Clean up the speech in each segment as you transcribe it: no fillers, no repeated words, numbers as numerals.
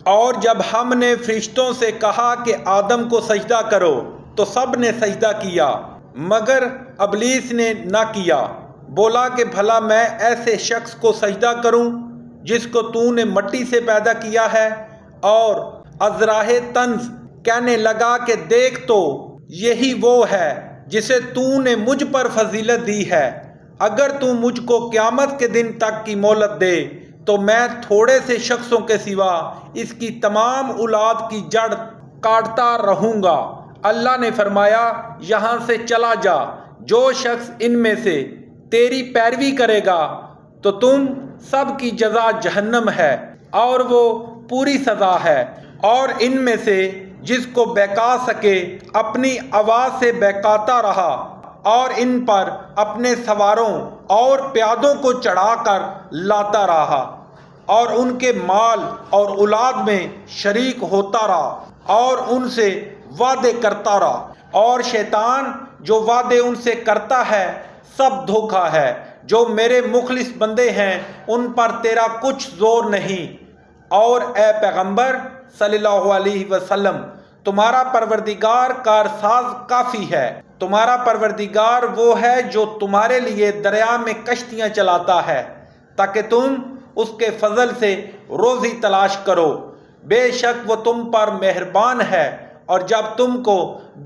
اور جب ہم نے فرشتوں سے کہا کہ آدم کو سجدہ کرو تو سب نے سجدہ کیا مگر ابلیس نے نہ کیا، بولا کہ بھلا میں ایسے شخص کو سجدہ کروں جس کو تو نے مٹی سے پیدا کیا ہے؟ اور ازراہ طنز کہنے لگا کہ دیکھ تو یہی وہ ہے جسے تو نے مجھ پر فضیلت دی ہے، اگر تو مجھ کو قیامت کے دن تک کی مہلت دے تو میں تھوڑے سے شخصوں کے سوا اس کی تمام اولاد کی جڑ کاٹتا رہوں گا۔ اللہ نے فرمایا یہاں سے چلا جا، جو شخص ان میں سے تیری پیروی کرے گا تو تم سب کی جزا جہنم ہے اور وہ پوری سزا ہے، اور ان میں سے جس کو بہکا سکے اپنی آواز سے بہکاتا رہا اور ان پر اپنے سواروں اور پیادوں کو چڑھا کر لاتا رہا اور ان کے مال اور اولاد میں شریک ہوتا رہا اور ان سے وعدے کرتا رہا، اور شیطان جو وعدے ان سے کرتا ہے سب دھوکا ہے۔ جو میرے مخلص بندے ہیں ان پر تیرا کچھ زور نہیں، اور اے پیغمبر صلی اللہ علیہ وسلم تمہارا پروردگار کارساز کافی ہے۔ تمہارا پروردگار وہ ہے جو تمہارے لیے دریا میں کشتیاں چلاتا ہے تاکہ تم اس کے فضل سے روزی تلاش کرو، بے شک وہ تم پر مہربان ہے۔ اور جب تم کو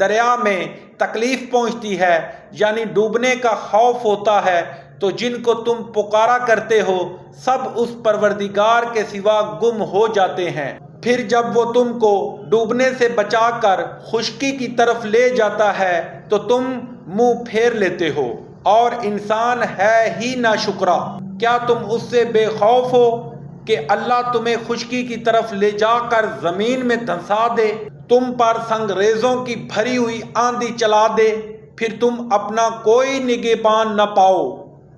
دریا میں تکلیف پہنچتی ہے یعنی ڈوبنے کا خوف ہوتا ہے تو جن کو تم پکارا کرتے ہو سب اس پروردگار کے سوا گم ہو جاتے ہیں، پھر جب وہ تم کو ڈوبنے سے بچا کر خشکی کی طرف لے جاتا ہے تو تم منہ پھیر لیتے ہو، اور انسان ہے ہی ناشکرا۔ کیا تم اس سے بے خوف ہو کہ اللہ تمہیں خشکی کی طرف لے جا کر زمین میں دھنسا دے، تم پر سنگریزوں کی بھری ہوئی آندھی چلا دے، پھر تم اپنا کوئی نگہبان نہ پاؤ،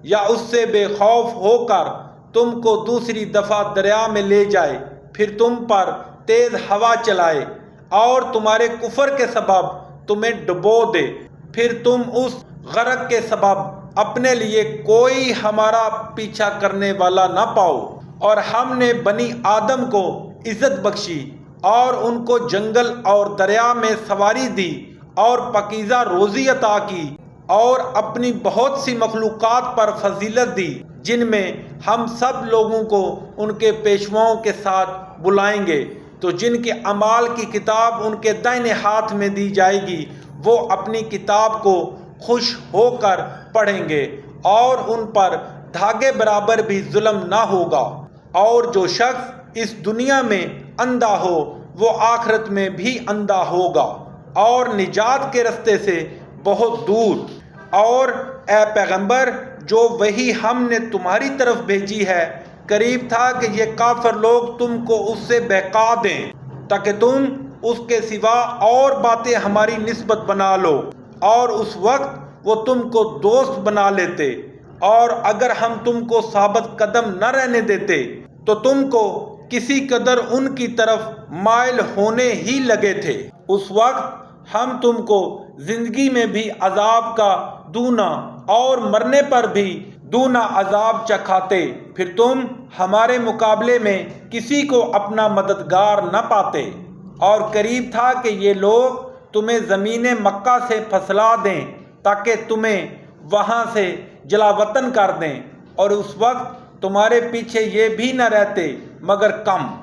یا اس سے بے خوف ہو کر تم کو دوسری دفعہ دریا میں لے جائے، پھر تم پر تیز ہوا چلائے اور تمہارے کفر کے سبب تمہیں ڈبو دے، پھر تم اس غرق کے سبب اپنے لیے کوئی ہمارا پیچھا کرنے والا نہ پاؤ۔ اور ہم نے بنی آدم کو عزت بخشی اور ان کو جنگل اور دریا میں سواری دی اور پاکیزہ روزی عطا کی، اور اپنی بہت سی مخلوقات پر فضیلت دی جن میں ہم سب لوگوں کو ان کے پیشواؤں کے ساتھ بلائیں گے، تو جن کے اعمال کی کتاب ان کے دائیں ہاتھ میں دی جائے گی وہ اپنی کتاب کو خوش ہو کر پڑھیں گے، اور ان پر دھاگے برابر بھی ظلم نہ ہوگا۔ اور جو شخص اس دنیا میں اندھا ہو وہ آخرت میں بھی اندھا ہوگا اور نجات کے رستے سے بہت دور۔ اور اے پیغمبر جو وحی ہم نے تمہاری طرف بھیجی ہے قریب تھا کہ یہ کافر لوگ تم کو اس سے بہکا دیں تاکہ تم اس کے سوا اور باتیں ہماری نسبت بنا لو، اور اس وقت وہ تم کو دوست بنا لیتے، اور اگر ہم تم کو ثابت قدم نہ رہنے دیتے تو تم کو کسی قدر ان کی طرف مائل ہونے ہی لگے تھے۔ اس وقت ہم تم کو زندگی میں بھی عذاب کا دونا اور مرنے پر بھی دونا عذاب چکھاتے، پھر تم ہمارے مقابلے میں کسی کو اپنا مددگار نہ پاتے۔ اور قریب تھا کہ یہ لوگ تمہیں زمین مکہ سے پھسلا دیں تاکہ تمہیں وہاں سے جلا وطن کر دیں، اور اس وقت تمہارے پیچھے یہ بھی نہ رہتے مگر کم۔